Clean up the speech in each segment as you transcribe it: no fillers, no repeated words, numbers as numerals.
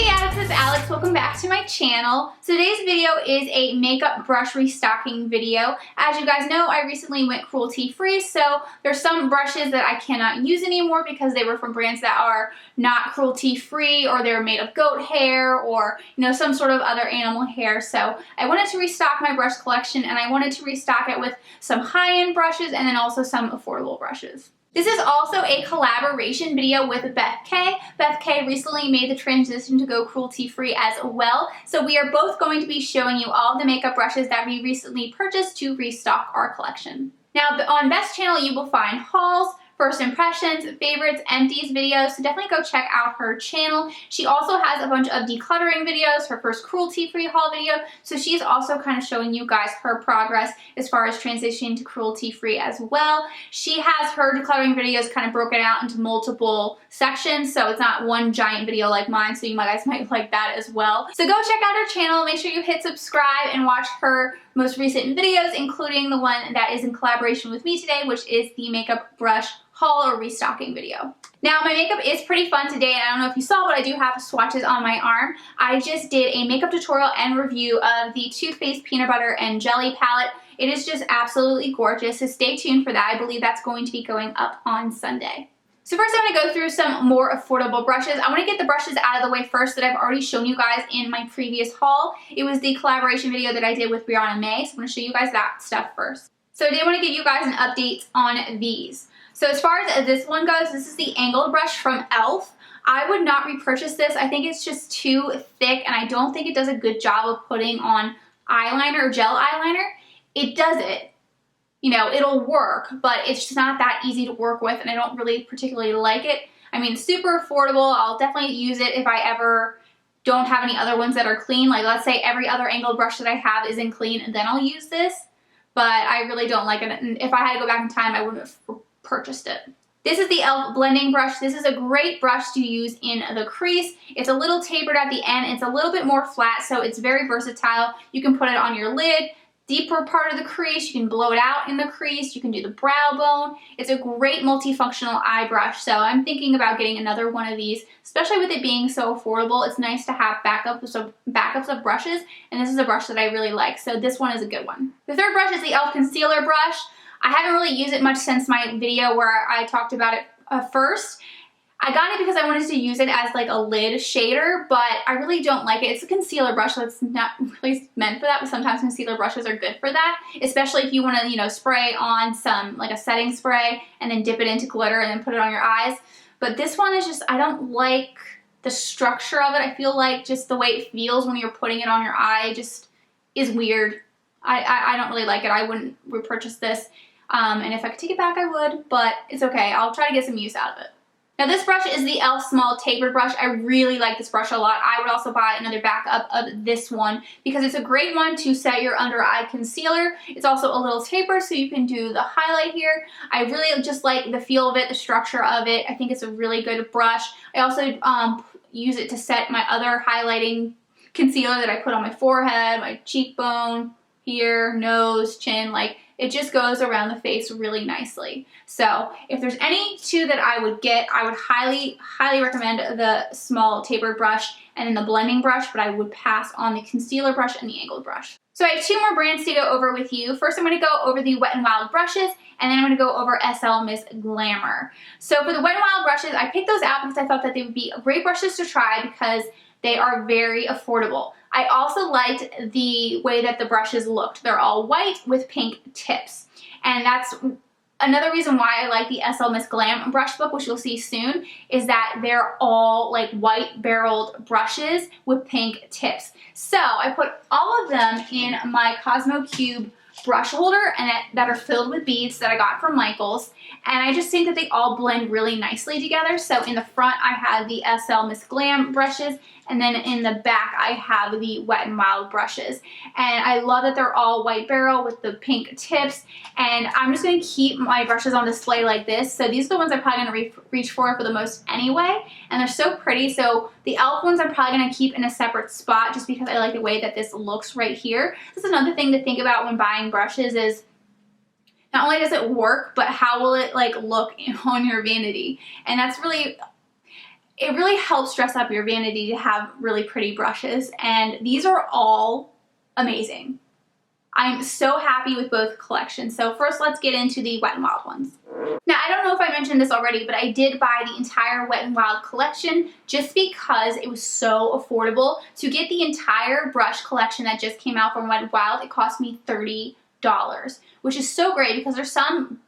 Hey Addicts, it's Alex. Welcome back to my channel. So today's video is a makeup brush restocking video. As you guys know, I recently went cruelty-free, so there's some brushes that I cannot use anymore because they were from brands that are not cruelty-free, or they're made of goat hair, or some sort of other animal hair. So I wanted to restock my brush collection, and I wanted to restock it with some high-end brushes and then also some affordable brushes. This is also a collaboration video with Beth K. Beth K recently made the transition to go cruelty-free as well. So we are both going to be showing you all the makeup brushes that we recently purchased to restock our collection. Now on Beth's channel you will find hauls, first impressions, favorites, empties videos, so definitely go check out her channel. She also has a bunch of decluttering videos, her first cruelty-free haul video, so she's also kind of showing you guys her progress as far as transitioning to cruelty-free as well. She has her decluttering videos kind of broken out into multiple sections, so it's not one giant video like mine, so you guys might like that as well. So go check out her channel, make sure you hit subscribe and watch her most recent videos, including the one that is in collaboration with me today, which is the makeup brush haul or restocking video. Now my makeup is pretty fun today, and I don't know if you saw, but I do have swatches on my arm. I just did a makeup tutorial and review of the Too Faced Peanut Butter and Jelly palette. It is just absolutely gorgeous, so stay tuned for that. I believe that's going to be going up on Sunday. So first I'm going to go through some more affordable brushes. I want to get the brushes out of the way first that I've already shown you guys in my previous haul. It was the collaboration video that I did with Brianna May, so I'm going to show you guys that stuff first. So I did want to give you guys an update on these. So as far as this one goes, this is the angled brush from e.l.f. I would not repurchase this. I think it's just too thick, and I don't think it does a good job of putting on eyeliner or gel eyeliner. It does it. It'll work, but it's just not that easy to work with, and I don't really particularly like it. I mean, super affordable. I'll definitely use it if I ever don't have any other ones that are clean. Like, let's say every other angled brush that I have isn't clean, and then I'll use this. But I really don't like it, and if I had to go back in time, I wouldn't have purchased it. This is the e.l.f. blending brush. This is a great brush to use in the crease. It's a little tapered at the end. It's a little bit more flat, so it's very versatile. You can put it on your lid, deeper part of the crease. You can blow it out in the crease. You can do the brow bone. It's a great multifunctional eye brush, so I'm thinking about getting another one of these, especially with it being so affordable. It's nice to have backups of brushes, and this is a brush that I really like, so this one is a good one. The third brush is the e.l.f. concealer brush. I haven't really used it much since my video where I talked about it first. I got it because I wanted to use it as like a lid shader, but I really don't like it. It's a concealer brush, so it's not really meant for that, but sometimes concealer brushes are good for that, especially if you want to, spray on some, like a setting spray, and then dip it into glitter and then put it on your eyes. But this one is just, I don't like the structure of it. I feel like just the way it feels when you're putting it on your eye just is weird. I don't really like it. I wouldn't repurchase this. And if I could take it back, I would, but it's okay. I'll try to get some use out of it. Now this brush is the e.l.f. small tapered brush. I really like this brush a lot. I would also buy another backup of this one because it's a great one to set your under eye concealer. It's also a little tapered, so you can do the highlight here. I really just like the feel of it, the structure of it. I think it's a really good brush. I also use it to set my other highlighting concealer that I put on my forehead, my cheekbone, here, nose, chin, like it just goes around the face really nicely. So if there's any two that I would get, I would highly, highly recommend the small tapered brush and then the blending brush, but I would pass on the concealer brush and the angled brush. So I have two more brands to go over with you. First, I'm going to go over the WetnWild brushes, and then I'm going to go over SeeB. So for the WetnWild brushes, I picked those out because I thought that they would be great brushes to try because they are very affordable. I also liked the way that the brushes looked. They're all white with pink tips. And that's another reason why I like the SeeB brush book, which you'll see soon, is that they're all like white barreled brushes with pink tips. So I put all of them in my Cosmo Cube brush holder and that are filled with beads that I got from Michaels, and I just think that they all blend really nicely together. So in the front I have the SeeB brushes, and then in the back I have the WetnWild brushes, and I love that they're all white barrel with the pink tips. And I'm just going to keep my brushes on display like this. So these are the ones I'm probably going to reach for the most anyway, and they're so pretty. So the e.l.f. ones I'm probably going to keep in a separate spot just because I like the way that this looks right here. This is another thing to think about when buying brushes is not only does it work, but how will it like look on your vanity. And that's really, it really helps dress up your vanity to have really pretty brushes, and these are all amazing. I'm so happy with both collections. So first, let's get into the Wet n Wild ones. Now, I don't know if I mentioned this already, but I did buy the entire Wet n Wild collection just because it was so affordable. To get the entire brush collection that just came out from Wet n Wild, it cost me $30, which is so great because there's some,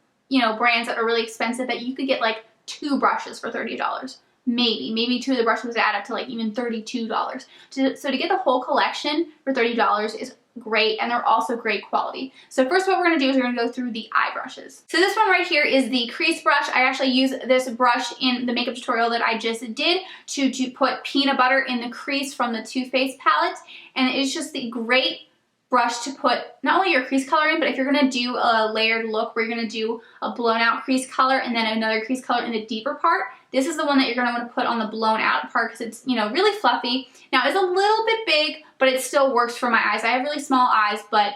brands that are really expensive that you could get like 2 brushes for $30. Maybe 2 of the brushes would add up to like even $32. So to get the whole collection for $30 is great, and they're also great quality. So first what we're going to do is we're going to go through the eye brushes. So this one right here is the crease brush. I actually use this brush in the makeup tutorial that I just did to put peanut butter in the crease from the Too Faced palette, and it's just the great brush to put not only your crease color in, but if you're going to do a layered look where you're going to do a blown out crease color and then another crease color in the deeper part, this is the one that you're going to want to put on the blown out part because it's, really fluffy. Now it's a little bit big, but it still works for my eyes. I have really small eyes, but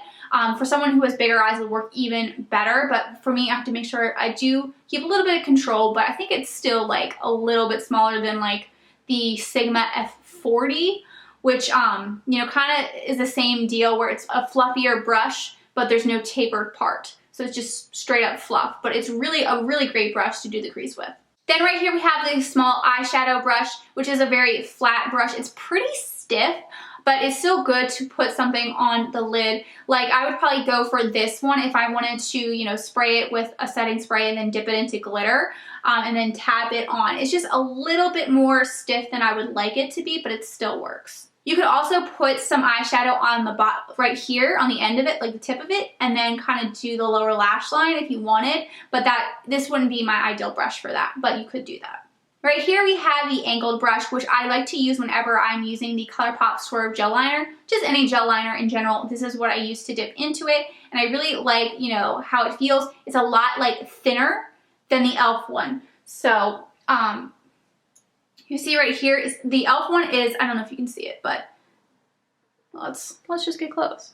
for someone who has bigger eyes, it'll work even better. But for me, I have to make sure I do keep a little bit of control, but I think it's still like a little bit smaller than like the Sigma F40, which, kind of is the same deal where it's a fluffier brush, but there's no tapered part. So it's just straight up fluff, but it's really a really great brush to do the crease with. Then right here we have the small eyeshadow brush, which is a very flat brush. It's pretty stiff, but it's still good to put something on the lid. Like I would probably go for this one if I wanted to, spray it with a setting spray and then dip it into glitter and then tap it on. It's just a little bit more stiff than I would like it to be, but it still works. You could also put some eyeshadow on the bottom, right here on the end of it, like the tip of it, and then kind of do the lower lash line if you wanted, but this wouldn't be my ideal brush for that, but you could do that. Right here we have the angled brush, which I like to use whenever I'm using the ColourPop Swerve gel liner, just any gel liner in general. This is what I use to dip into it, and I really like, how it feels. It's a lot like thinner than the e.l.f. one. So, you see right here is the e.l.f. one is, I don't know if you can see it, but let's just get close.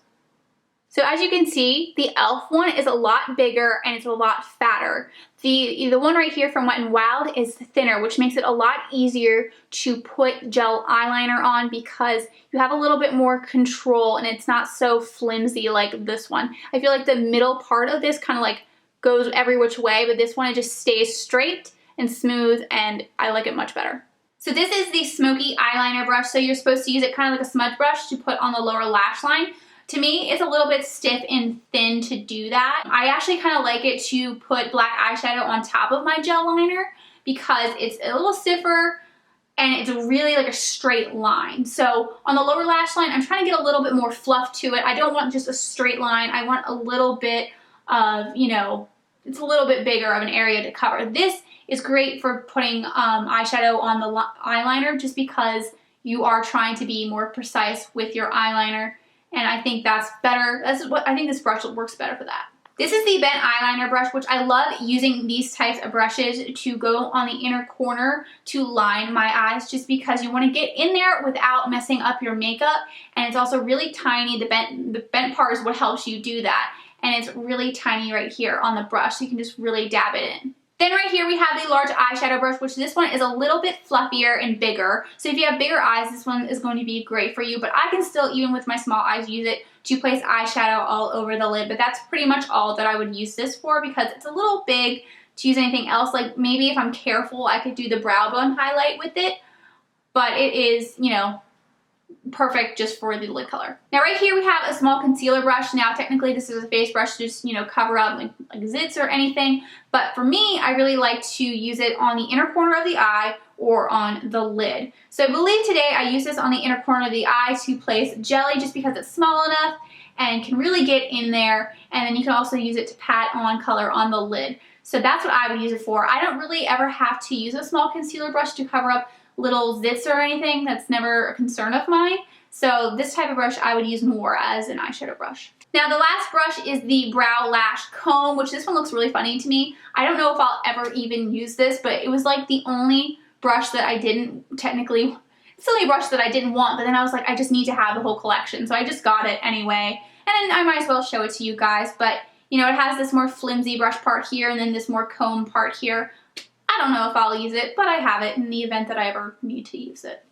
So as you can see, the e.l.f. one is a lot bigger and it's a lot fatter. The one right here from Wet n Wild is thinner, which makes it a lot easier to put gel eyeliner on because you have a little bit more control and it's not so flimsy like this one. I feel like the middle part of this kind of like goes every which way, but this one it just stays straight and smooth, and I like it much better. So this is the smoky eyeliner brush. So you're supposed to use it kind of like a smudge brush to put on the lower lash line. To me, it's a little bit stiff and thin to do that. I actually kind of like it to put black eyeshadow on top of my gel liner because it's a little stiffer and it's really like a straight line. So on the lower lash line, I'm trying to get a little bit more fluff to it. I don't want just a straight line. I want a little bit of, it's a little bit bigger of an area to cover. This is great for putting eyeshadow on the eyeliner just because you are trying to be more precise with your eyeliner, and I think that's better. I think this brush works better for that. This is the bent eyeliner brush, which I love using these types of brushes to go on the inner corner to line my eyes just because you want to get in there without messing up your makeup, and it's also really tiny. The bent part is what helps you do that, and it's really tiny right here on the brush, so you can just really dab it in. Then right here we have the large eyeshadow brush, which this one is a little bit fluffier and bigger. So if you have bigger eyes, this one is going to be great for you. But I can still, even with my small eyes, use it to place eyeshadow all over the lid. But that's pretty much all that I would use this for because it's a little big to use anything else. Like maybe if I'm careful, I could do the brow bone highlight with it. But it is, perfect just for the lid color. Now right here we have a small concealer brush. Now technically this is a face brush to just cover up like zits or anything, but for me I really like to use it on the inner corner of the eye or on the lid. So I believe today I use this on the inner corner of the eye to place jelly just because it's small enough and can really get in there, and then you can also use it to pat on color on the lid. So that's what I would use it for. I don't really ever have to use a small concealer brush to cover up little zits or anything. That's never a concern of mine. So this type of brush I would use more as an eyeshadow brush. Now the last brush is the brow lash comb, which this one looks really funny to me. I don't know if I'll ever even use this, but it was like the only brush that I didn't it's the only brush that I didn't want, but then I was like, I just need to have the whole collection. So I just got it anyway. And I might as well show it to you guys, but it has this more flimsy brush part here and then this more comb part here. I don't know if I'll use it, but I have it in the event that I ever need to use it.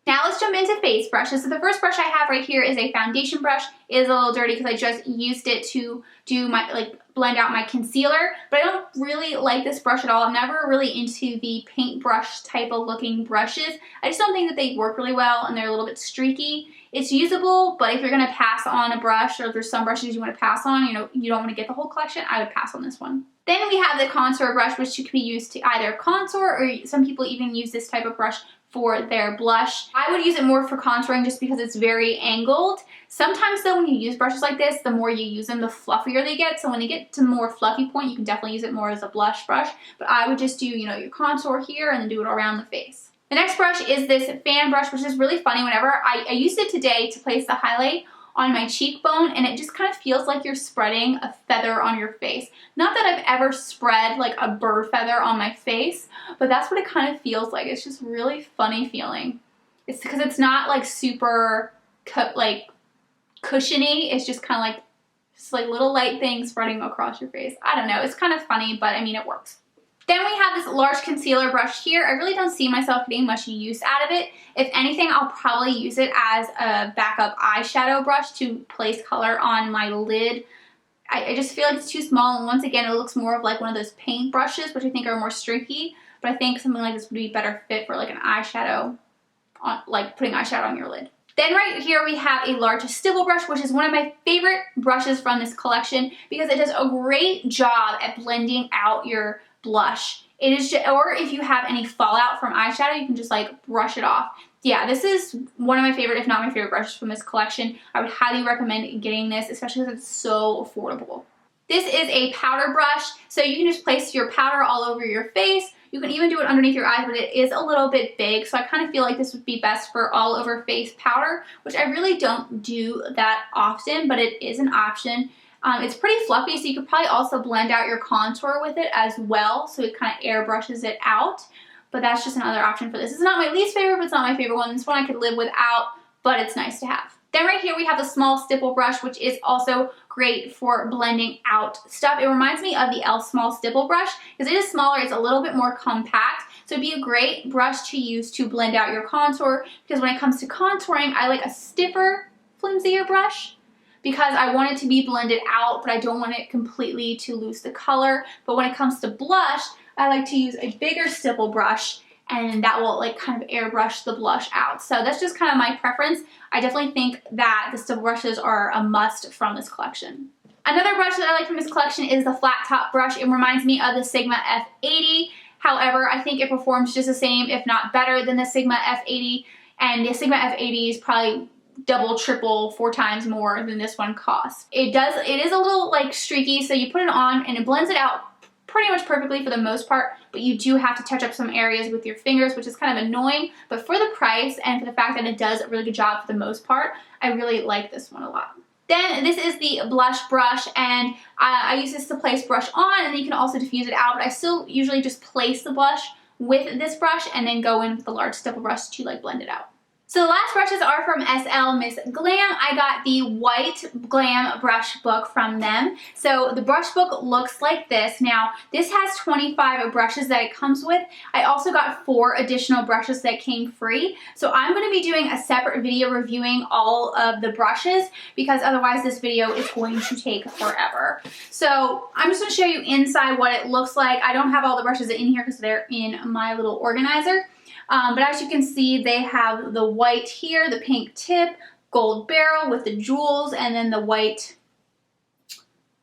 Now let's jump into face brushes. So the first brush I have right here is a foundation brush. It is a little dirty because I just used it to do my, blend out my concealer, but I don't really like this brush at all. I'm never really into the paintbrush type of looking brushes. I just don't think that they work really well and they're a little bit streaky. It's usable, but if you're gonna pass on a brush, or if there's some brushes you wanna pass on, you don't wanna get the whole collection, I would pass on this one. Then we have the contour brush, which can be used to either contour, or some people even use this type of brush for their blush. I would use it more for contouring just because it's very angled. Sometimes though, when you use brushes like this, the more you use them, the fluffier they get. So when they get to the more fluffy point, you can definitely use it more as a blush brush. But I would just do, your contour here and then do it around the face. The next brush is this fan brush, which is really funny. Whenever I used it today to place the highlight on my cheekbone, and it just kind of feels like you're spreading a feather on your face. Not that I've ever spread like a bird feather on my face, but that's what it kind of feels like. It's just really funny feeling. It's because it's not like super cushiony. It's just kind of like little light things spreading across your face. I don't know. It's kind of funny, but I mean, it works. Then we have this large concealer brush here. I really don't see myself getting much use out of it. If anything, I'll probably use it as a backup eyeshadow brush to place color on my lid. I just feel like it's too small, and once again, it looks more of like one of those paint brushes, which I think are more streaky, but I think something like this would be better fit for like an eyeshadow, like putting eyeshadow on your lid. Then right here we have a large stipple brush, which is one of my favorite brushes from this collection because it does a great job at blending out your blush. It is just, or if you have any fallout from eyeshadow, you can just brush it off. Yeah, this is one of my favorite, if not my favorite brushes from this collection. I would highly recommend getting this, especially because it's so affordable. This is a powder brush, so you can just place your powder all over your face. You can even do it underneath your eyes, but it is a little bit big, so I kind of feel like this would be best for all over face powder, which I really don't do that often, but it is an option. It's pretty fluffy, so you could probably also blend out your contour with it as well, so it kind of airbrushes it out. But that's just another option for this. It's not my least favorite, but it's not my favorite one. This one I could live without, but it's nice to have. Then right here we have the small stipple brush, which is also great for blending out stuff. It reminds me of the e.l.f. small stipple brush because it is smaller, it's a little bit more compact. So it'd be a great brush to use to blend out your contour because when it comes to contouring, I like a stiffer, flimsier brush, because I want it to be blended out, but I don't want it completely to lose the color. But when it comes to blush, I like to use a bigger stipple brush, and that will kind of airbrush the blush out. So that's just kind of my preference. I definitely think that the stipple brushes are a must from this collection. Another brush that I like from this collection is the flat top brush. It reminds me of the Sigma F80. However, I think it performs just the same, if not better, than the Sigma F80. And the Sigma F80 is probably double, triple, 4 times more than this one costs. It is a little streaky, so you put it on and it blends it out pretty much perfectly for the most part, but you do have to touch up some areas with your fingers, which is kind of annoying, but for the price and for the fact that it does a really good job for the most part, I really like this one a lot. Then this is the blush brush, and I use this to place brush on, and then you can also diffuse it out, but I still usually just place the blush with this brush and then go in with the large stipple brush to blend it out. So the last brushes are from SeeB. I got the white glam brush book from them. So the brush book looks like this. Now, this has 25 brushes that it comes with. I also got 4 additional brushes that came free. So I'm going to be doing a separate video reviewing all of the brushes because otherwise this video is going to take forever. So I'm just going to show you inside what it looks like. I don't have all the brushes in here because they're in my little organizer. But as you can see, they have the white here, the pink tip, gold barrel with the jewels, and then the white,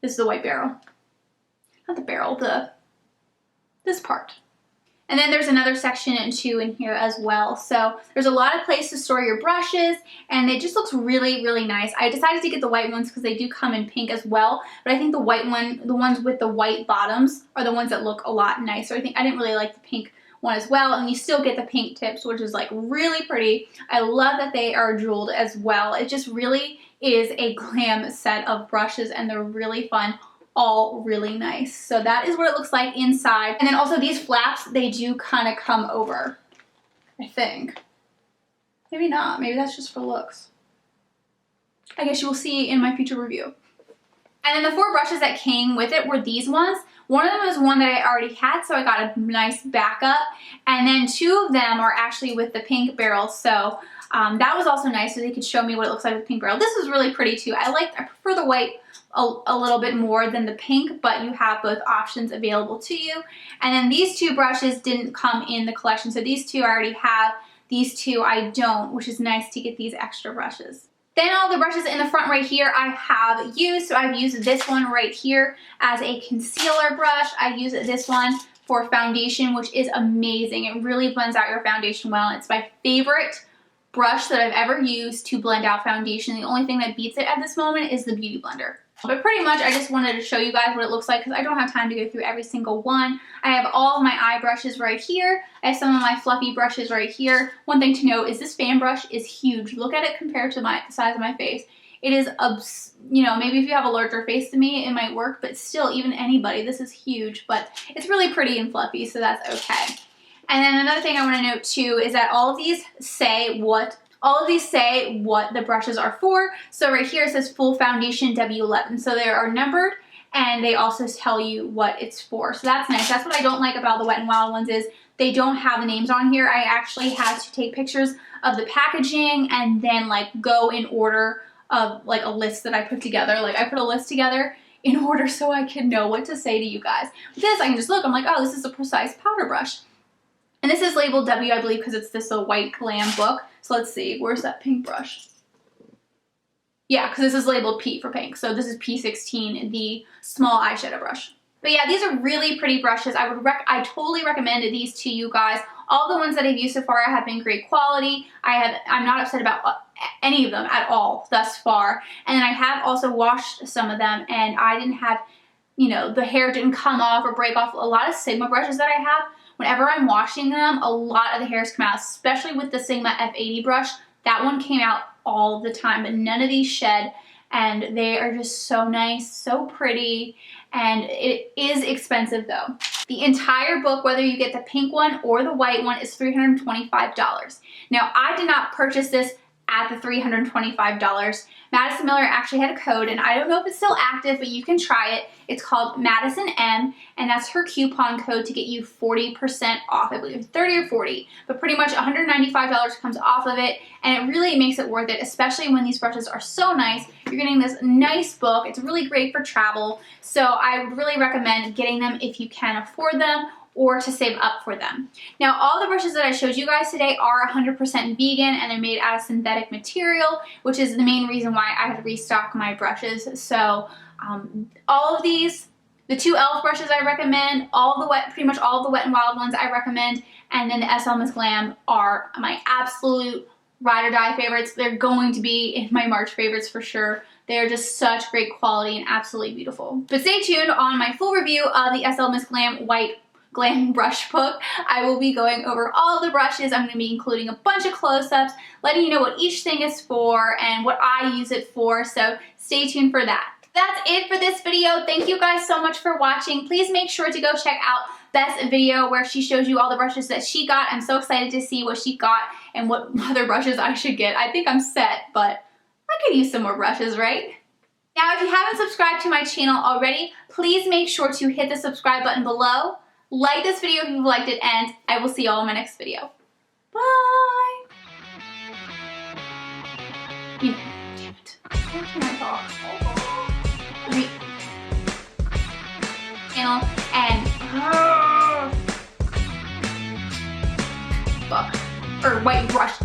this is the white barrel. Not the barrel, this part. And then there's another section too in here as well. So there's a lot of place to store your brushes, and it just looks really, really nice. I decided to get the white ones because they do come in pink as well, but I think the ones with the white bottoms are the ones that look a lot nicer. I didn't really like the pink one as well, and you still get the pink tips, which is really pretty. I love that they are jeweled as well. It just really is a glam set of brushes, and they're really fun, all really nice. So that is what it looks like inside. And then also these flaps, they do kind of come over, I think. Maybe not, maybe that's just for looks. I guess you will see in my future review. And then the 4 brushes that came with it were these ones. One of them was one that I already had, so I got a nice backup. And then 2 of them are actually with the pink barrel, so that was also nice, so they could show me what it looks like with pink barrel. This was really pretty too. I prefer the white a little bit more than the pink, but you have both options available to you. And then these 2 brushes didn't come in the collection, so these 2 I already have. These 2 I don't, which is nice to get these extra brushes. Then all the brushes in the front right here I have used. So I've used this one right here as a concealer brush. I use this one for foundation, which is amazing. It really blends out your foundation well. It's my favorite brush that I've ever used to blend out foundation. The only thing that beats it at this moment is the Beauty Blender. But pretty much I just wanted to show you guys what it looks like because I don't have time to go through every single one. I have all of my eye brushes right here. I have some of my fluffy brushes right here. One thing to note is this fan brush is huge. Look at it compared to the size of my face. It is, you know, maybe if you have a larger face than me, it might work, but still, even anybody, this is huge. But it's really pretty and fluffy, so that's okay. And then another thing I want to note too is that all of these say what the brushes are for. So right here it says Full Foundation W11. So they are numbered and they also tell you what it's for. So that's nice. That's what I don't like about the Wet n Wild ones is they don't have the names on here. I actually had to take pictures of the packaging and then like go in order of like a list that I put together. Like I put a list together in order so I can know what to say to you guys. With this I can just look, I'm like, oh, this is a precise powder brush. And this is labeled W, I believe, because it's this white glam book. So let's see, where's that pink brush? Yeah, because this is labeled P for pink. So this is P16, the small eyeshadow brush. But yeah, these are really pretty brushes. I totally recommend these to you guys. All the ones that I've used so far have been great quality. I'm not upset about any of them at all thus far. And then I have also washed some of them and I didn't have, you know, the hair didn't come off or break off. A lot of Sigma brushes that I have, whenever I'm washing them, a lot of the hairs come out, especially with the Sigma F80 brush. That one came out all the time, but none of these shed, and they are just so nice, so pretty, and it is expensive though. The entire book, whether you get the pink one or the white one, is $325. Now, I did not purchase this at the $325. Madison Miller actually had a code, and I don't know if it's still active, but you can try it. It's called Madison M, and that's her coupon code to get you 40% off. I believe 30 or 40, but pretty much $195 comes off of it, and it really makes it worth it, especially when these brushes are so nice. You're getting this nice book. It's really great for travel, so I would really recommend getting them if you can afford them, or to save up for them. Now, all the brushes that I showed you guys today are 100% vegan and they're made out of synthetic material, which is the main reason why I had to restock my brushes. So all of these, the 2 e.l.f. brushes I recommend, pretty much all of the Wet n Wild ones I recommend, and then the SeeB are my absolute ride or die favorites. They're going to be in my March favorites for sure. They're just such great quality and absolutely beautiful. But stay tuned on my full review of the SeeB White Glam brush book. I will be going over all the brushes. I'm going to be including a bunch of close-ups, letting you know what each thing is for and what I use it for, so stay tuned for that. That's it for this video. Thank you guys so much for watching. Please make sure to go check out Beth's video where she shows you all the brushes that she got. I'm so excited to see what she got and what other brushes I should get. I think I'm set, but I could use some more brushes, right? Now, if you haven't subscribed to my channel already, please make sure to hit the subscribe button below. Like this video if you've liked it, and I will see you all in my next video. Bye! You know, damn it. Where can I talk? Channel and fuck. Or white brush.